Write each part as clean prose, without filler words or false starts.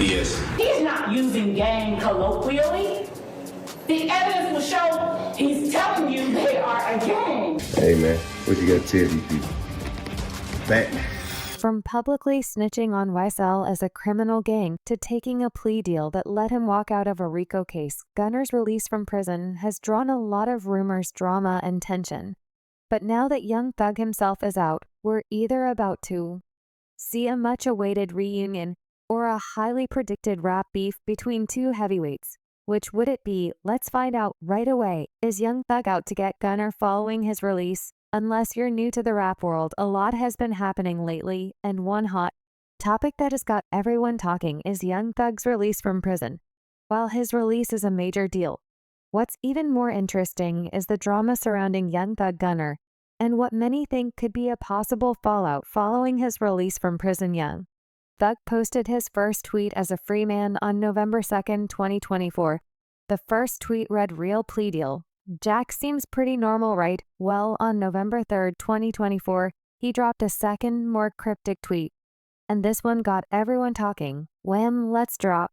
Yes. He's not using gang colloquially. The evidence will show he's telling you they are a gang. Hey man, what you got to tell these people? Back. From publicly snitching on YSL as a criminal gang to taking a plea deal that let him walk out of a RICO case, Gunna's release from prison has drawn a lot of rumors, drama, and tension. But now that young Thug himself is out, we're either about to see a much-awaited reunion or a highly predicted rap beef between two heavyweights. Which would it be? Let's find out right away. Is young Thug out to get Gunna following his release? Unless you're new to the rap world, a lot has been happening lately, and one hot topic that has got everyone talking is young Thug's release from prison. While his release is a major deal, what's even more interesting is the drama surrounding young Thug Gunna and what many think could be a possible fallout following his release from prison. Young Thug posted his first tweet as a free man on November 2nd, 2024. The first tweet read, "Real plea deal. Jack seems pretty normal, right?" Well, on November 3rd, 2024, he dropped a second, more cryptic tweet. And this one got everyone talking. Wham, let's drop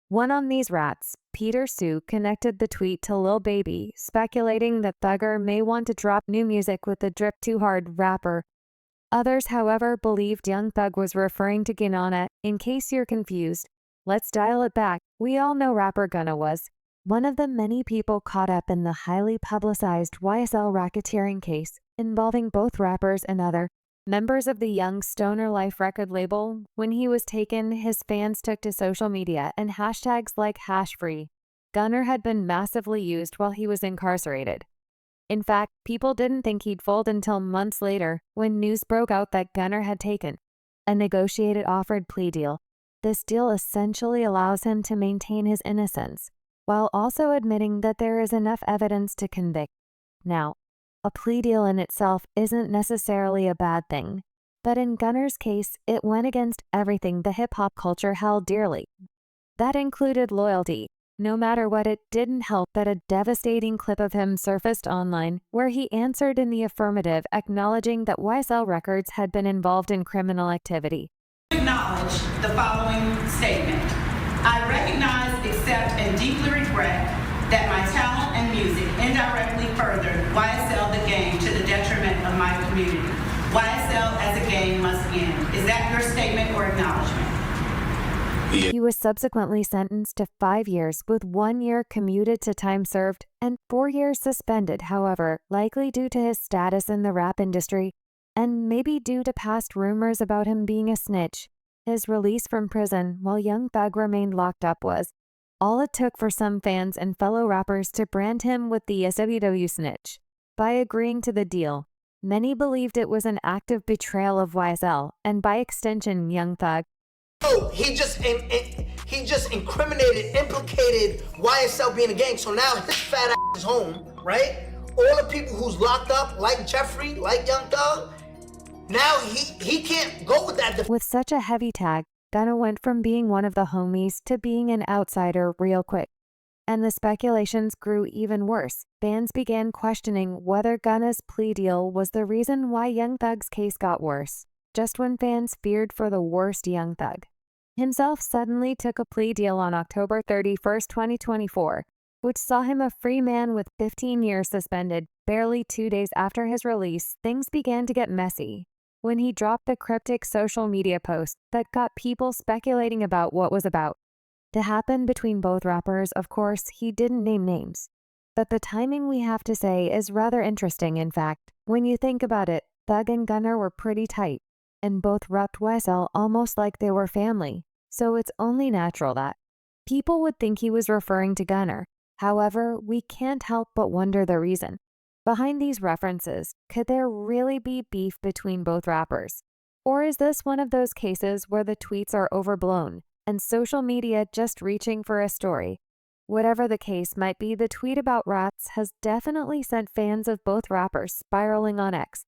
one on these rats. Peter Sue connected the tweet to Lil Baby, speculating that Thugger may want to drop new music with the Drip Too Hard rapper. Others, however, believed young Thug was referring to Gunna. In case you're confused, let's dial it back. We all know rapper Gunna was one of the many people caught up in the highly publicized YSL racketeering case involving both rappers and other members of the Young Stoner Life record label. When he was taken, his fans took to social media and hashtags like #free. Gunna had been massively used while he was incarcerated. In fact, people didn't think he'd fold until months later when news broke out that Gunna had taken a negotiated offered plea deal. This deal essentially allows him to maintain his innocence, while also admitting that there is enough evidence to convict. Now, a plea deal in itself isn't necessarily a bad thing, but in Gunna's case, it went against everything the hip-hop culture held dearly. That included loyalty. No matter what, it didn't help that a devastating clip of him surfaced online where he answered in the affirmative, acknowledging that YSL Records had been involved in criminal activity. Acknowledge the following statement. I recognize, accept, and deeply regret that my talent and music indirectly furthered YSL the gang to the detriment of my community. YSL as a gang must end. Is that your statement or acknowledgement? Yeah. He was subsequently sentenced to 5 years with 1 year commuted to time served and 4 years suspended. However, likely due to his status in the rap industry and maybe due to past rumors about him being a snitch, his release from prison while young Thug remained locked up was all it took for some fans and fellow rappers to brand him with the SWW snitch. By agreeing to the deal, many believed it was an act of betrayal of YSL and by extension young Thug. Oh, he just incriminated, implicated YSL being a gang. So now his fat ass is home, right? All the people who's locked up, like Jeffrey, like Young Thug, now he can't go with that. With such a heavy tag, Gunna went from being one of the homies to being an outsider real quick. And the speculations grew even worse. Fans began questioning whether Gunna's plea deal was the reason why young Thug's case got worse. Just when fans feared for the worst, young Thug himself suddenly took a plea deal on October 31st, 2024, which saw him a free man with 15 years suspended. Barely 2 days after his release, things began to get messy when he dropped a cryptic social media post that got people speculating about what was about to happen between both rappers. Of course, he didn't name names, but the timing, we have to say, is rather interesting. In fact, when you think about it, Thug and Gunna were pretty tight and both repped YSL almost like they were family, so it's only natural that people would think he was referring to Gunna. However, we can't help but wonder the reason behind these references. Could there really be beef between both rappers? Or is this one of those cases where the tweets are overblown and social media just reaching for a story? Whatever the case might be, the tweet about rats has definitely sent fans of both rappers spiraling on X.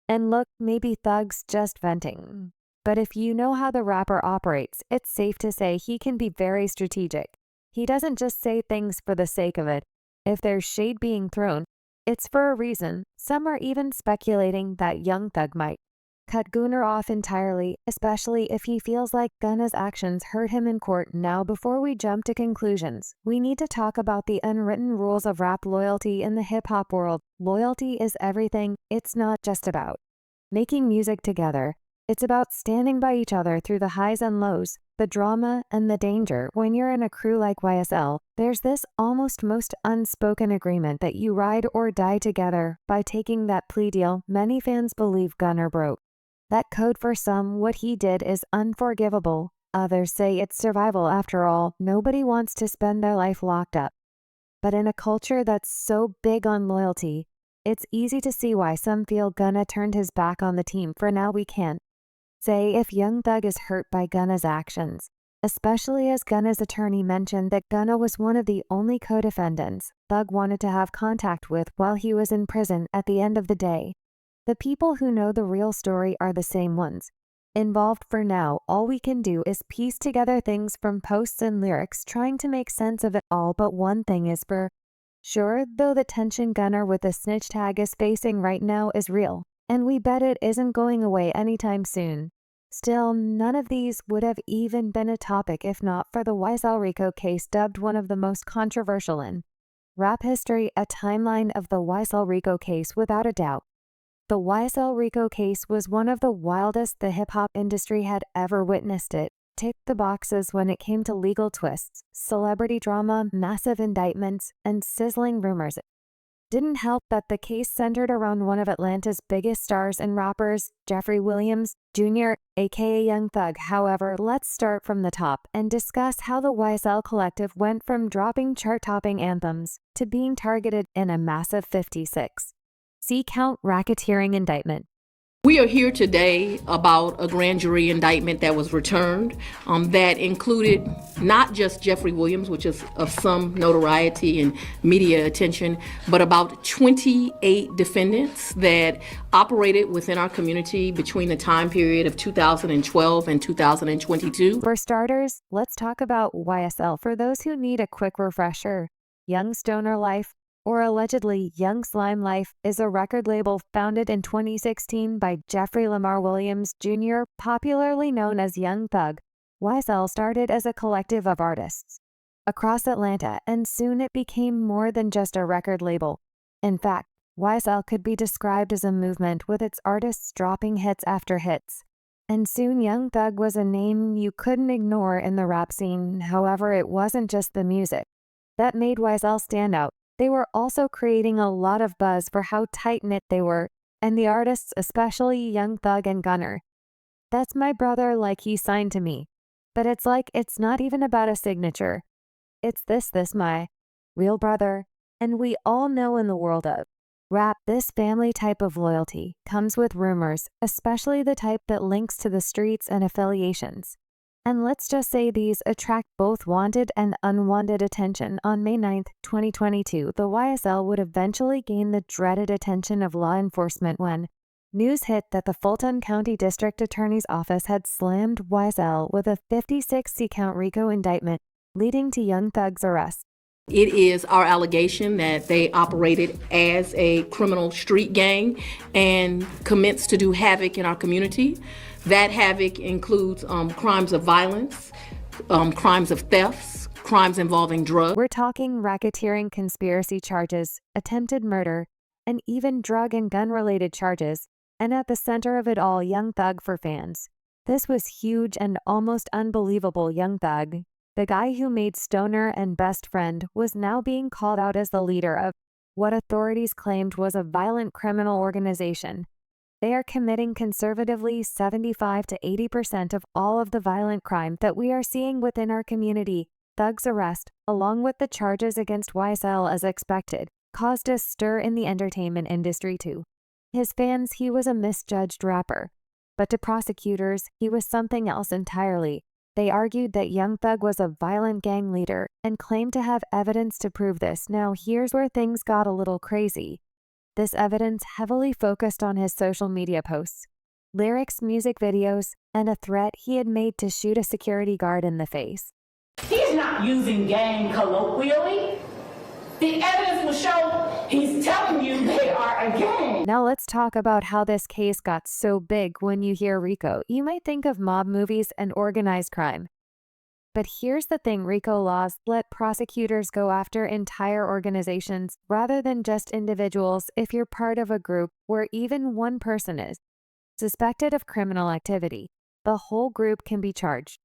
And look, maybe Thug's just venting. But if you know how the rapper operates, it's safe to say he can be very strategic. He doesn't just say things for the sake of it. If there's shade being thrown, it's for a reason. Some are even speculating that young Thug might cut Gunna off entirely, especially if he feels like Gunna's actions hurt him in court. Now, before we jump to conclusions, we need to talk about the unwritten rules of rap loyalty in the hip-hop world. Loyalty is everything. It's not just about making music together. It's about standing by each other through the highs and lows, the drama and the danger. When you're in a crew like YSL, there's this almost most unspoken agreement that you ride or die together. By taking that plea deal, many fans believe Gunna broke that code. For some, what he did is unforgivable. Others say it's survival. After all, nobody wants to spend their life locked up. But in a culture that's so big on loyalty, it's easy to see why some feel Gunna turned his back on the team. For now, we can't say if Young Thug is hurt by Gunna's actions, especially as Gunna's attorney mentioned that Gunna was one of the only co-defendants Thug wanted to have contact with while he was in prison. At the end of the day, the people who know the real story are the same ones involved. For now, all we can do is piece together things from posts and lyrics, trying to make sense of it all. But one thing is for sure, though, the tension Gunna with the snitch tag is facing right now is real, and we bet it isn't going away anytime soon. Still, none of these would have even been a topic if not for the YSL RICO case, dubbed one of the most controversial in rap history. A timeline of the YSL RICO case. Without a doubt, the YSL RICO case was one of the wildest the hip-hop industry had ever witnessed. It ticked the boxes when it came to legal twists, celebrity drama, massive indictments, and sizzling rumors. It didn't help that the case centered around one of Atlanta's biggest stars and rappers, Jeffrey Williams Jr., aka Young Thug. However, let's start from the top and discuss how the YSL collective went from dropping chart-topping anthems to being targeted in a massive 56 C-count racketeering indictment. We are here today about a grand jury indictment that was returned that included not just Jeffrey Williams, which is of some notoriety and media attention, but about 28 defendants that operated within our community between the time period of 2012 and 2022. For starters, let's talk about YSL. For those who need a quick refresher, Young Stoner Life, or allegedly Young Slime Life, is a record label founded in 2016 by Jeffrey Lamar Williams Jr., popularly known as Young Thug. YSL started as a collective of artists across Atlanta, and soon it became more than just a record label. In fact, YSL could be described as a movement, with its artists dropping hits after hits. And soon Young Thug was a name you couldn't ignore in the rap scene. However, it wasn't just the music that made YSL stand out. They were also creating a lot of buzz for how tight-knit they were, and the artists, especially Young Thug and Gunna. That's my brother, like he signed to me. But it's like it's not even about a signature. It's this my real brother. And we all know in the world of rap, this family type of loyalty comes with rumors, especially the type that links to the streets and affiliations. And let's just say these attract both wanted and unwanted attention. On May 9, 2022, the YSL would eventually gain the dreaded attention of law enforcement when news hit that the Fulton County District Attorney's Office had slammed YSL with a 56 C-count RICO indictment, leading to Young Thug's arrest. It is our allegation that they operated as a criminal street gang and commenced to do havoc in our community. That havoc includes crimes of violence, crimes of thefts, crimes involving drugs. We're talking racketeering, conspiracy charges, attempted murder, and even drug and gun-related charges. And at the center of it all, Young Thug. For fans, this was huge and almost unbelievable. Young Thug, the guy who made Stoner and Best Friend, was now being called out as the leader of what authorities claimed was a violent criminal organization. They are committing conservatively 75 to 80% of all of the violent crime that we are seeing within our community. Thug's arrest, along with the charges against YSL as expected, caused a stir in the entertainment industry too. His fans, he was a misjudged rapper. But to prosecutors, he was something else entirely. They argued that Young Thug was a violent gang leader and claimed to have evidence to prove this. Now here's where things got a little crazy. This evidence heavily focused on his social media posts, lyrics, music videos, and a threat he had made to shoot a security guard in the face. He's not using gang colloquially. The evidence will show he's telling you they are a gang. Now let's talk about how this case got so big. When you hear RICO, you might think of mob movies and organized crime. But here's the thing, RICO laws let prosecutors go after entire organizations rather than just individuals. If you're part of a group where even one person is suspected of criminal activity, the whole group can be charged.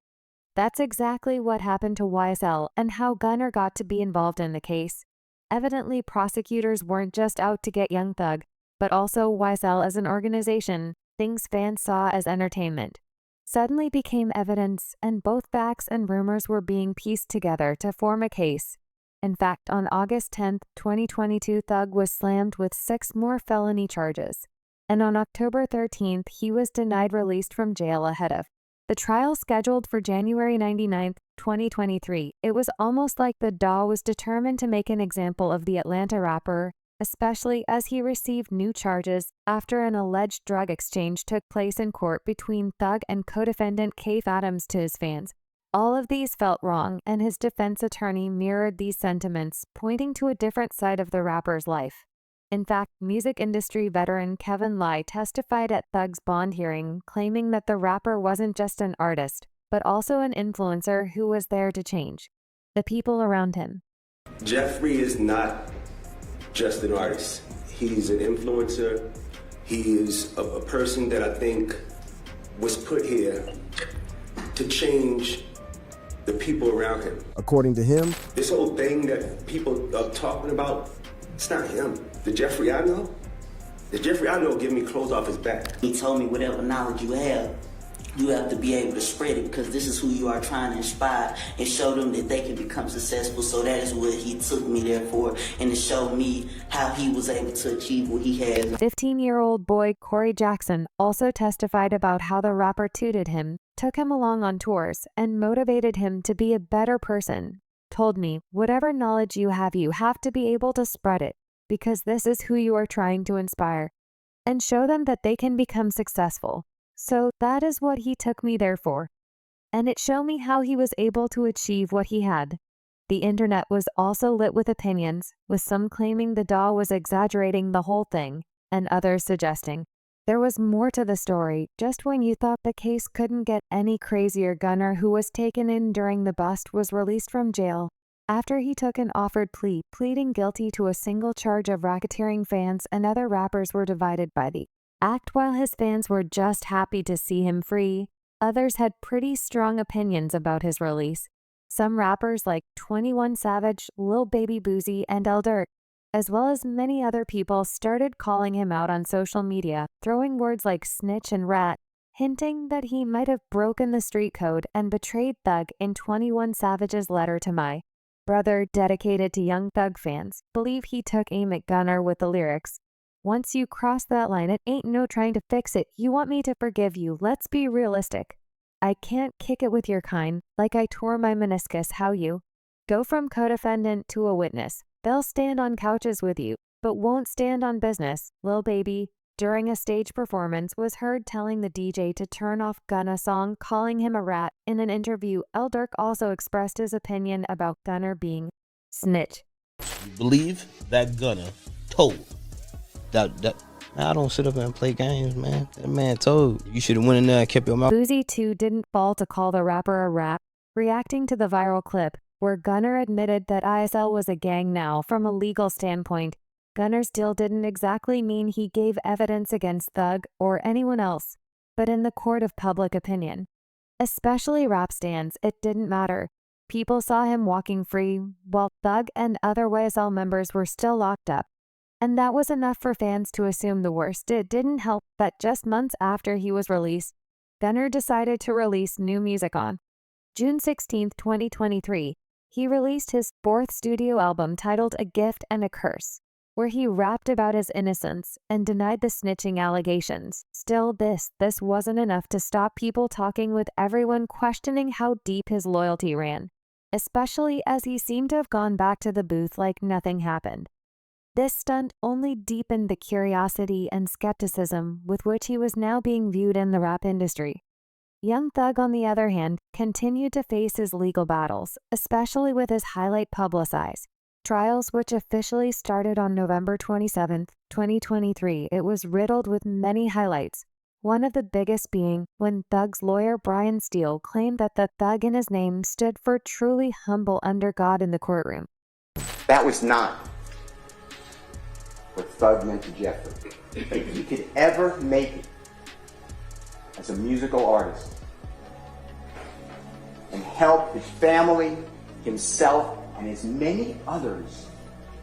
That's exactly what happened to YSL and how Gunna got to be involved in the case. Evidently, prosecutors weren't just out to get Young Thug, but also YSL as an organization, things fans saw as entertainment, suddenly became evidence, and both facts and rumors were being pieced together to form a case. In fact, on August 10, 2022, Thug was slammed with 6 more felony charges, and on October 13th, he was denied release from jail ahead of the trial scheduled for January 29, 2023. It was almost like the DA was determined to make an example of the Atlanta rapper, especially as he received new charges after an alleged drug exchange took place in court between Thug and co-defendant Kaif Adams. To his fans, all of these felt wrong, and his defense attorney mirrored these sentiments, pointing to a different side of the rapper's life. In fact, music industry veteran Kevin Lai testified at Thug's bond hearing, claiming that the rapper wasn't just an artist, but also an influencer who was there to change the people around him. Jeffrey is not just an artist. He's an influencer. He is a person that I think was put here to change the people around him. According to him, This whole thing that people are talking about, it's not him. The Jeffrey I know give me clothes off his back. He told me whatever knowledge you have to be able to spread it, because this is who you are trying to inspire and show them that they can become successful. So that is what he took me there for, and to show me how he was able to achieve what he has. 15-year-old boy Corey Jackson also testified about how the rapper tutored him, took him along on tours, and motivated him to be a better person. Told me, whatever knowledge you have to be able to spread it, because this is who you are trying to inspire, and show them that they can become successful. So that is what he took me there for. And it showed me how he was able to achieve what he had. The internet was also lit with opinions, with some claiming the DA was exaggerating the whole thing, and others suggesting there was more to the story. Just when you thought the case couldn't get any crazier, Gunna, who was taken in during the bust, was released from jail after he took an offered plea, pleading guilty to a single charge of racketeering. Fans and other rappers were divided by the act. While his fans were just happy to see him free, others had pretty strong opinions about his release. Some rappers like 21 Savage, Lil Baby Boozy, and El Durk, as well as many other people, started calling him out on social media, throwing words like snitch and rat, hinting that he might have broken the street code and betrayed Thug. In 21 Savage's letter to My Brother, dedicated to Young Thug fans, believe he took aim at Gunna with the lyrics, "Once you cross that line, it ain't no trying to fix it. You want me to forgive you, let's be realistic. I can't kick it with your kind, like I tore my meniscus. How you go from co-defendant to a witness. They'll stand on couches with you, but won't stand on business." Lil Baby, during a stage performance, was heard telling the DJ to turn off Gunna's song, calling him a rat. In an interview, El Durk also expressed his opinion about Gunna being snitch. You believe that Gunna told that I don't sit up and play games, man. That man told you should have went in there and kept your mouth. Boozy too didn't fall to call the rapper a rat, reacting to the viral clip where Gunna admitted that YSL was a gang. Now, from a legal standpoint, Gunna's deal didn't exactly mean he gave evidence against Thug or anyone else, but in the court of public opinion, especially rap stands, it didn't matter. People saw him walking free, while Thug and other YSL members were still locked up. And that was enough for fans to assume the worst. It didn't help that just months after he was released, Gunna decided to release new music. On June 16, 2023, he released his 4th studio album titled A Gift and a Curse, where he rapped about his innocence and denied the snitching allegations. Still, this wasn't enough to stop people talking, with everyone questioning how deep his loyalty ran, especially as he seemed to have gone back to the booth like nothing happened. This stunt only deepened the curiosity and skepticism with which he was now being viewed in the rap industry. Young Thug, on the other hand, continued to face his legal battles, especially with his highly publicized trials, which officially started on November 27, 2023, it was riddled with many highlights. One of the biggest being when Thugg's lawyer Brian Steele claimed that the thug in his name stood for truly humble under God in the courtroom. That was not what Thug meant to Jeffrey. If he could ever make it as a musical artist and help his family, himself, and as many others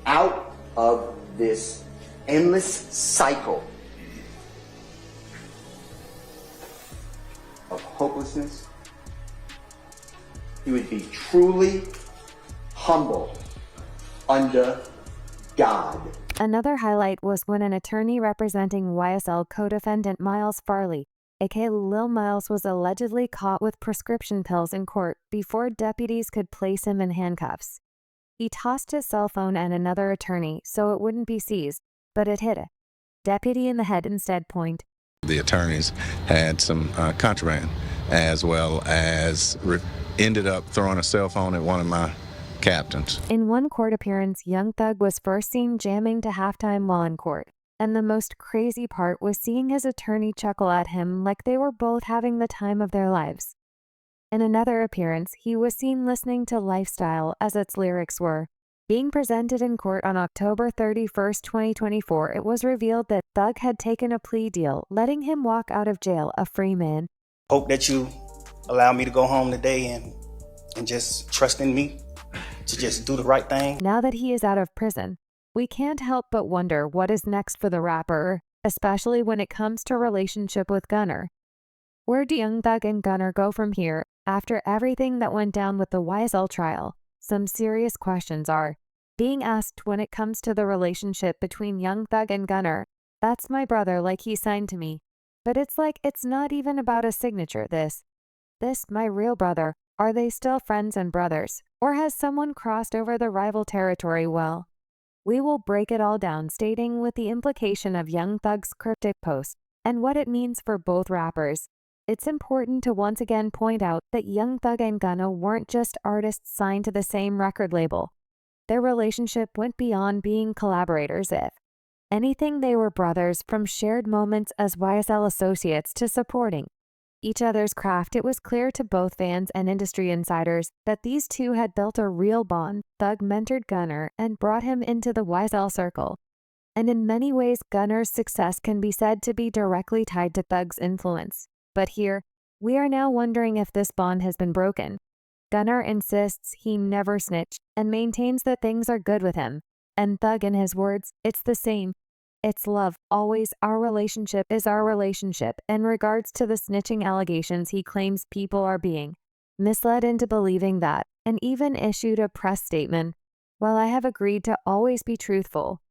out of this endless cycle of hopelessness, he would be truly humble under God. Another highlight was when an attorney representing YSL co-defendant Miles Farley, aka Lil Miles, was allegedly caught with prescription pills in court before deputies could place him in handcuffs. He tossed his cell phone at another attorney so it wouldn't be seized, but it hit a deputy in the head instead. The attorneys had some contraband, as well as ended up throwing a cell phone at one of my captains. In one court appearance, Young Thug was first seen jamming to halftime while in court, and the most crazy part was seeing his attorney chuckle at him like they were both having the time of their lives. In another appearance, he was seen listening to Lifestyle as its lyrics were. Being presented in court on October 31st, 2024, it was revealed that Thug had taken a plea deal, letting him walk out of jail a free man. Hope that you allow me to go home today and just trust in me to just do the right thing. Now that he is out of prison, we can't help but wonder what is next for the rapper, especially when it comes to relationship with Gunna. Where do Young Thug and Gunna go from here after everything that went down with the YSL trial? Some serious questions are being asked when it comes to the relationship between Young Thug and Gunna. That's my brother, like he signed to me. But it's like it's not even about a signature, this my real brother. Are they still friends and brothers? Or has someone crossed over the rival territory? Well, we will break it all down, stating with the implication of Young Thug's cryptic post and what it means for both rappers. It's important to once again point out that Young Thug and Gunna weren't just artists signed to the same record label. Their relationship went beyond being collaborators. If anything, they were brothers, from shared moments as YSL associates to supporting each other's craft. It was clear to both fans and industry insiders that these two had built a real bond. Thug mentored Gunna and brought him into the YSL circle. And in many ways, Gunna's success can be said to be directly tied to Thug's influence. But here, we are now wondering if this bond has been broken. Gunna insists he never snitched and maintains that things are good with him. And Thug, in his words, it's the same. It's love, always. Our relationship is our relationship. In regards to the snitching allegations, he claims people are being misled into believing that, and even issued a press statement. While I have agreed to always be truthful,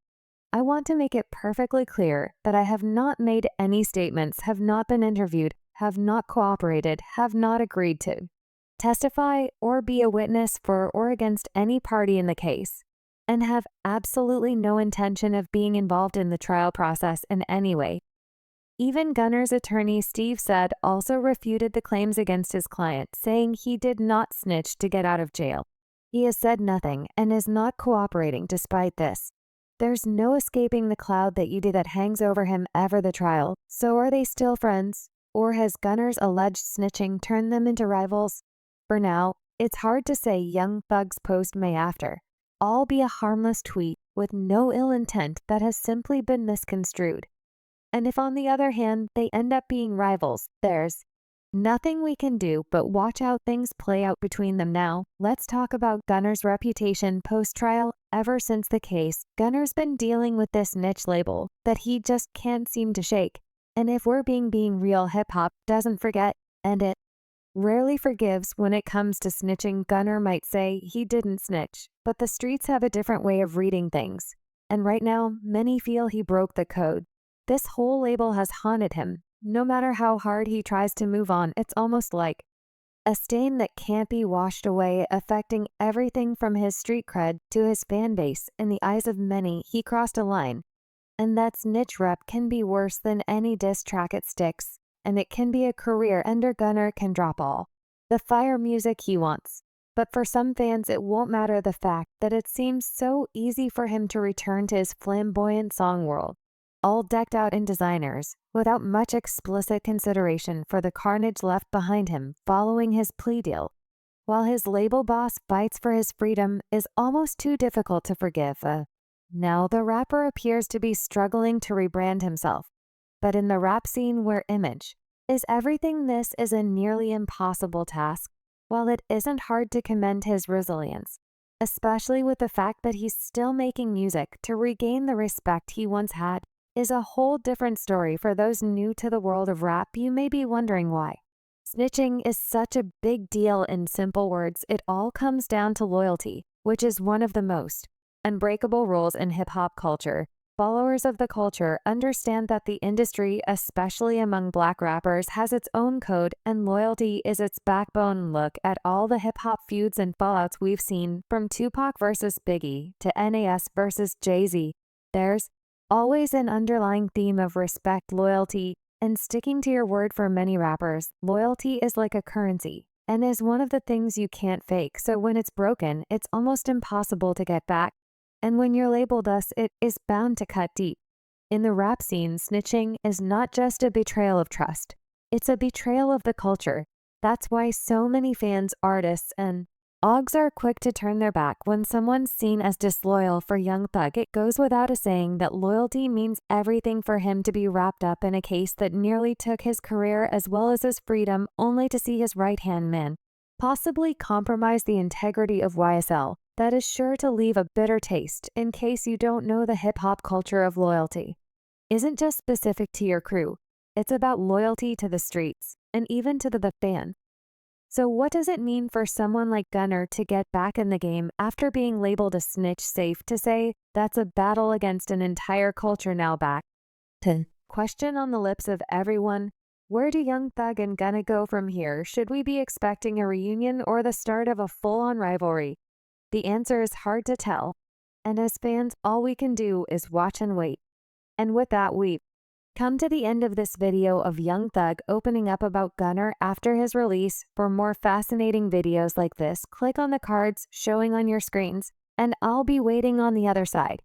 I want to make it perfectly clear that I have not made any statements, have not been interviewed, have not cooperated, have not agreed to testify or be a witness for or against any party in the case, and have absolutely no intention of being involved in the trial process in any way. Even Gunna's attorney Steve said also refuted the claims against his client, saying he did not snitch to get out of jail. He has said nothing and is not cooperating despite this. There's no escaping the cloud that hangs over him ever the trial. So are they still friends? Or has Gunna's alleged snitching turned them into rivals? For now, it's hard to say. Young Thug's post may after all be a harmless tweet with no ill intent that has simply been misconstrued. And if on the other hand they end up being rivals, there's nothing we can do but watch how things play out between them. Now, let's talk about Gunna's reputation post-trial. Ever since the case, Gunna's been dealing with this niche label that he just can't seem to shake. And if we're being real, hip-hop doesn't forget, and it rarely forgives when it comes to snitching. Gunna might say he didn't snitch, but the streets have a different way of reading things. And right now, many feel he broke the code. This whole label has haunted him. No matter how hard he tries to move on, it's almost like a stain that can't be washed away, affecting everything from his street cred to his fan base. In the eyes of many, he crossed a line. And that snitch rep can be worse than any diss track it sticks, and it can be a career ender. Gunna can drop all the fire music he wants. But for some fans, it won't matter the fact that it seems so easy for him to return to his flamboyant song world. all decked out in designers, without much explicit consideration for the carnage left behind him following his plea deal. While his label boss fights for his freedom is almost too difficult to forgive, now the rapper appears to be struggling to rebrand himself. But in the rap scene where image is everything, this is a nearly impossible task. While it isn't hard to commend his resilience, especially with the fact that he's still making music to regain the respect he once had, is a whole different story. For those new to the world of rap, you may be wondering why snitching is such a big deal. In simple words, it all comes down to loyalty, which is one of the most unbreakable rules in hip-hop culture. Followers of the culture understand that the industry, especially among Black rappers, has its own code, and loyalty is its backbone. Look at all the hip-hop feuds and fallouts we've seen, from Tupac versus Biggie to Nas versus Jay-Z. There's always an underlying theme of respect, loyalty, and sticking to your word. For many rappers, loyalty is like a currency and is one of the things you can't fake. So when it's broken, it's almost impossible to get back. And when you're labeled us, it is bound to cut deep. In the rap scene, snitching is not just a betrayal of trust. It's a betrayal of the culture. That's why so many fans, artists, and ogs are quick to turn their back when someone's seen as disloyal. For Young Thug, it goes without a saying that loyalty means everything. For him to be wrapped up in a case that nearly took his career as well as his freedom, only to see his right-hand man possibly compromise the integrity of YSL, that is sure to leave a bitter taste. In case you don't know, the hip-hop culture of loyalty isn't just specific to your crew. It's about loyalty to the streets and even to the fan. So what does it mean for someone like Gunna to get back in the game after being labeled a snitch? Safe to say, that's a battle against an entire culture. Now back to question on the lips of everyone: where do Young Thug and Gunna go from here? Should we be expecting a reunion or the start of a full-on rivalry? The answer is hard to tell, and as fans, all we can do is watch and wait. And with that, we've come to the end of this video of Young Thug opening up about Gunna after his release. For more fascinating videos like this, click on the cards showing on your screens, and I'll be waiting on the other side.